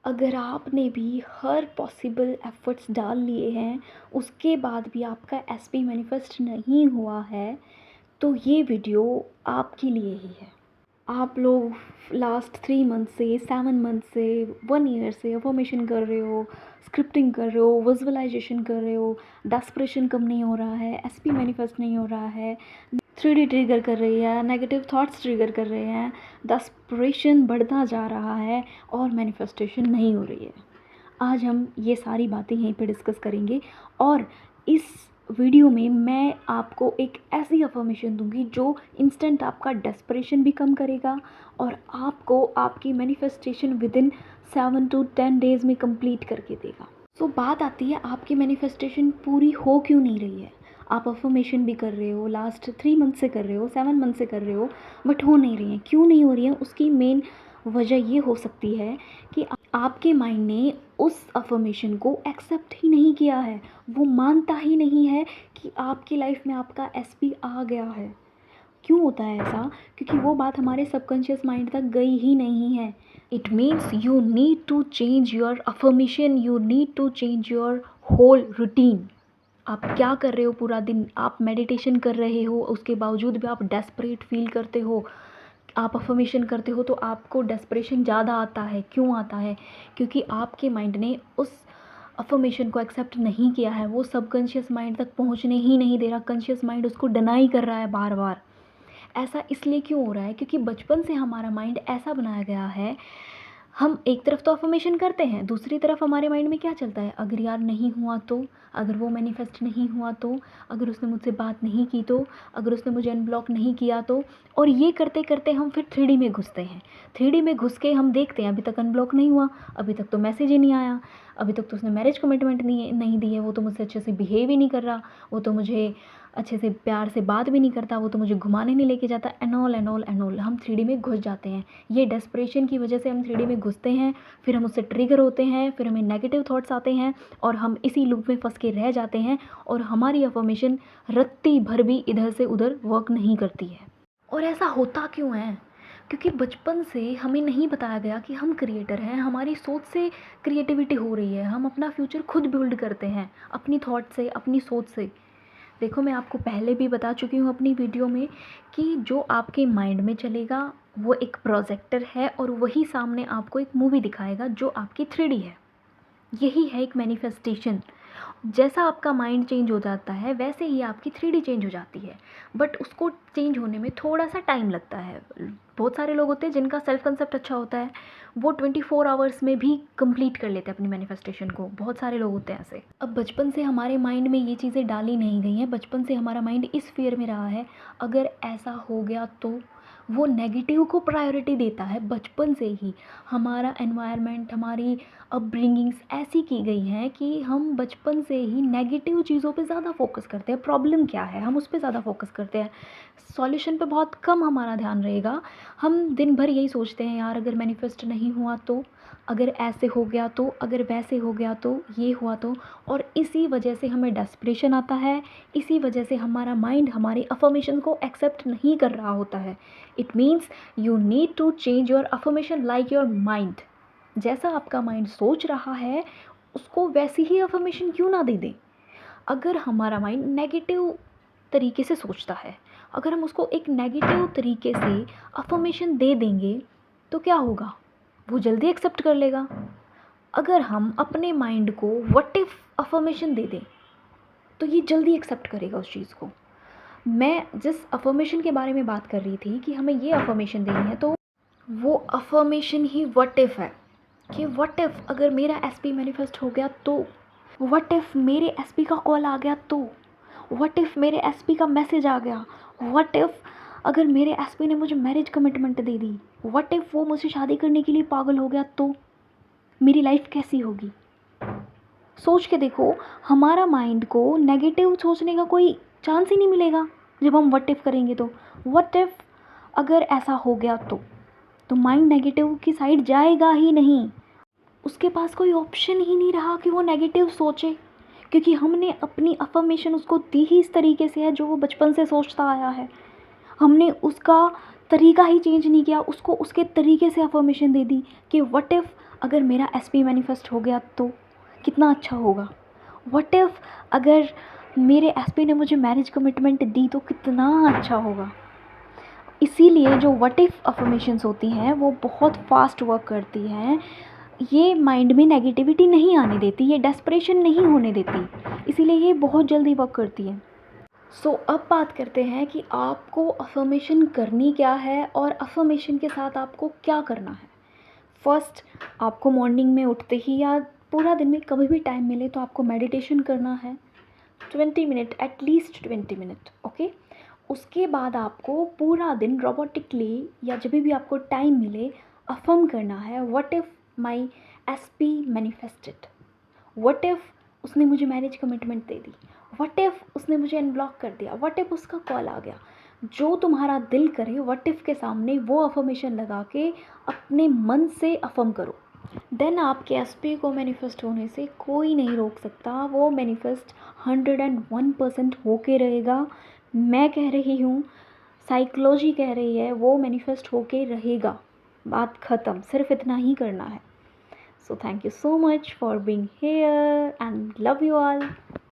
अगर आपने भी हर पॉसिबल एफ़र्ट्स डाल लिए हैं, उसके बाद भी आपका एसपी मैनिफेस्ट नहीं हुआ है, तो ये वीडियो आपके लिए ही है। आप लोग लास्ट 3 मंथ से, 7 मंथ से, 1 ईयर से अफ़र्मेशन कर रहे हो, स्क्रिप्टिंग कर रहे हो, विज़ुअलाइज़ेशन कर रहे हो, डेस्परेशन कम नहीं हो रहा है, एसपी मैनिफेस्ट नहीं हो रहा है, 3D ट्रिगर कर रही है, नेगेटिव थॉट्स ट्रिगर कर रहे हैं, डेस्परेशन बढ़ता जा रहा है और मैनिफेस्टेशन नहीं हो रही है। आज हम ये सारी बातें यहीं पे डिस्कस करेंगे और इस वीडियो में मैं आपको एक ऐसी अफर्मेशन दूंगी जो इंस्टेंट आपका डेस्परेशन भी कम करेगा और आपको आपकी manifestation with in 7 to 10 days में कंप्लीट करके देगा। सो बात आती है आपकी मैनिफेस्टेशन पूरी हो क्यों नहीं रही है। आप अफर्मेशन भी कर रहे हो, लास्ट 3 मंथ से कर रहे हो, 7 मंथ से कर रहे हो, बट हो नहीं रही हैं। क्यों नहीं हो रही हैं? उसकी मेन वजह ये हो सकती है कि आपके माइंड ने उस अफर्मेशन को एक्सेप्ट ही नहीं किया है। वो मानता ही नहीं है कि आपकी लाइफ में आपका एसपी आ गया है। क्यों होता है ऐसा? क्योंकि वो बात हमारे सबकॉन्शियस माइंड तक गई ही नहीं है। It means you need to change your affirmation, you need to change your whole routine. आप क्या कर रहे हो पूरा दिन? आप मेडिटेशन कर रहे हो, उसके बावजूद भी आप डेस्परेट फील करते हो। आप अफर्मेशन करते हो तो आपको डेस्परेशन ज़्यादा आता है। क्यों आता है? क्योंकि आपके माइंड ने उस अफर्मेशन को एक्सेप्ट नहीं किया है। वो सबकॉन्शियस माइंड तक पहुंचने ही नहीं दे रहा। कॉन्शियस माइंड उसको डिनाई कर रहा है बार बार। ऐसा इसलिए क्यों हो रहा है? क्योंकि बचपन से हमारा माइंड ऐसा बनाया गया है। हम एक तरफ तो अफर्मेशन करते हैं, दूसरी तरफ हमारे माइंड में क्या चलता है? अगर यार नहीं हुआ तो, अगर वो मैनिफेस्ट नहीं हुआ तो, अगर उसने मुझसे बात नहीं की तो, अगर उसने मुझे अनब्लॉक नहीं किया तो। और ये करते करते हम फिर 3D में घुसते हैं। 3D में घुस के हम देखते हैं अभी तक अनब्लॉक नहीं हुआ, अभी तक तो मैसेज ही नहीं आया, अभी तक तो उसने मैरिज कमिटमेंट नहीं दी है, वो तो मुझसे अच्छे से बिहेव ही नहीं कर रहा, वो तो मुझे अच्छे से प्यार से बात भी नहीं करता, वो तो मुझे घुमाने नहीं लेके जाता। एनॉल एनॉल एनॉल हम 3D में घुस जाते हैं। ये डेस्परेशन की वजह से हम 3D में घुसते हैं, फिर हम उससे ट्रिगर होते हैं, फिर हमें नेगेटिव थॉट्स आते हैं और हम इसी लूप में फंस के रह जाते हैं और हमारी अफर्मेशन रत्ती भर भी इधर से उधर वर्क नहीं करती है। और ऐसा होता क्यों है? क्योंकि बचपन से हमें नहीं बताया गया कि हम क्रिएटर हैं। हमारी सोच से क्रिएटिविटी हो रही है। हम अपना फ्यूचर खुद बिल्ड करते हैं अपनी थॉट से, अपनी सोच से। देखो, मैं आपको पहले भी बता चुकी हूँ अपनी वीडियो में कि जो आपके माइंड में चलेगा वो एक प्रोजेक्टर है और वही सामने आपको एक मूवी दिखाएगा जो आपकी 3D है। यही है एक मैनिफेस्टेशन। जैसा आपका माइंड चेंज हो जाता है वैसे ही आपकी 3D चेंज हो जाती है, बट उसको चेंज होने में थोड़ा सा टाइम लगता है। बहुत सारे लोग होते हैं जिनका सेल्फ कंसेप्ट अच्छा होता है, वो 24 आवर्स में भी कंप्लीट कर लेते हैं अपनी मैनिफेस्टेशन को। बहुत सारे लोग होते हैं ऐसे। अब बचपन से हमारे माइंड में ये चीज़ें डाली नहीं गई हैं। बचपन से हमारा माइंड इस फियर में रहा है, अगर ऐसा हो गया तो। वो नेगेटिव को प्रायोरिटी देता है बचपन से ही। हमारा एनवायरनमेंट, हमारी अपब्रिंगिंग्स ऐसी की गई हैं कि हम बचपन से ही नेगेटिव चीज़ों पे ज़्यादा फोकस करते हैं। प्रॉब्लम क्या है, हम उस पे ज़्यादा फोकस करते हैं। सॉल्यूशन पे बहुत कम हमारा ध्यान रहेगा। हम दिन भर यही सोचते हैं, यार अगर मैनिफेस्ट नहीं हुआ तो, अगर ऐसे हो गया तो, अगर वैसे हो गया तो, ये हुआ तो। और इसी वजह से हमें डेस्परेशन आता है। इसी वजह से हमारा माइंड हमारी अफर्मेशन को एक्सेप्ट नहीं कर रहा होता है। It means you need to change your affirmation like your mind. जैसा आपका माइंड सोच रहा है उसको वैसी ही अफर्मेशन क्यों ना दे दें। अगर हमारा माइंड नेगेटिव तरीके से सोचता है, अगर हम उसको एक नेगेटिव तरीके से अफर्मेशन दे देंगे तो क्या होगा? वो जल्दी एक्सेप्ट कर लेगा। अगर हम अपने माइंड को व्हाट इफ़ अफर्मेशन दे दें तो ये जल्दी एक्सेप्ट करेगा उस चीज़ को। मैं जिस अफर्मेशन के बारे में बात कर रही थी कि हमें ये अफर्मेशन देनी है, तो वो अफर्मेशन ही व्हाट इफ़ है कि व्हाट इफ़ अगर मेरा एसपी मैनिफेस्ट हो गया तो, व्हाट इफ़ मेरे एसपी का कॉल आ गया तो, व्हाट इफ़ मेरे एसपी का मैसेज आ गया, व्हाट इफ़ अगर मेरे एसपी ने मुझे marriage commitment they the, what if वो मुझसे शादी करने के लिए पागल हो गया तो मेरी लाइफ कैसी होगी? सोच के देखो, हमारा माइंड को नेगेटिव सोचने का कोई चांस ही नहीं मिलेगा जब हम व्हाट इफ़ करेंगे तो। व्हाट इफ़ अगर ऐसा हो गया तो माइंड नेगेटिव की साइड जाएगा ही नहीं। उसके पास कोई ऑप्शन ही नहीं रहा कि वो नेगेटिव सोचे, क्योंकि हमने अपनी अफर्मेशन उसको दी ही इस तरीके से है जो वो बचपन से सोचता आया है। हमने उसका तरीका ही चेंज नहीं किया, उसको उसके तरीके से अफर्मेशन दे दी कि व्हाट इफ़ अगर मेरा एसपी मैनिफेस्ट हो गया तो कितना अच्छा होगा। व्हाट इफ़ अगर मेरे एसपी ने मुझे मैरिज कमिटमेंट दी तो कितना अच्छा होगा। इसीलिए जो व्हाट इफ़ अफर्मेशंस होती हैं वो बहुत फास्ट वर्क करती हैं। ये माइंड में नेगेटिविटी नहीं आने देती, ये डेस्परेशन नहीं होने देती, इसीलिए ये बहुत जल्दी वर्क करती है। सो अब बात करते हैं कि आपको अफर्मेशन करनी क्या है और अफर्मेशन के साथ आपको क्या करना है। फर्स्ट, आपको मॉर्निंग में उठते ही या पूरा दिन में कभी भी टाइम मिले तो आपको मेडिटेशन करना है 20 मिनट, एटलीस्ट 20 मिनट, ओके। उसके बाद आपको पूरा दिन रोबोटिकली या जब भी आपको टाइम मिले अफर्म करना है, what if my SP manifested, what if उसने मुझे marriage commitment they the, what if उसने मुझे अनब्लॉक कर दिया, व्हाट इफ़ उसका कॉल आ गया। जो तुम्हारा दिल करे व्हाट इफ़ के सामने वो अफर्मेशन लगा के अपने मन से अफर्म करो। देन आपके एसपी को मैनिफेस्ट होने से कोई नहीं रोक सकता। वो मैनिफेस्ट 101% होके रहेगा। मैं कह रही हूँ, साइकोलॉजी कह रही है, वो मैनिफेस्ट होके रहेगा। बात ख़त्म, सिर्फ इतना ही करना है। So thank you so much for being here and love you all.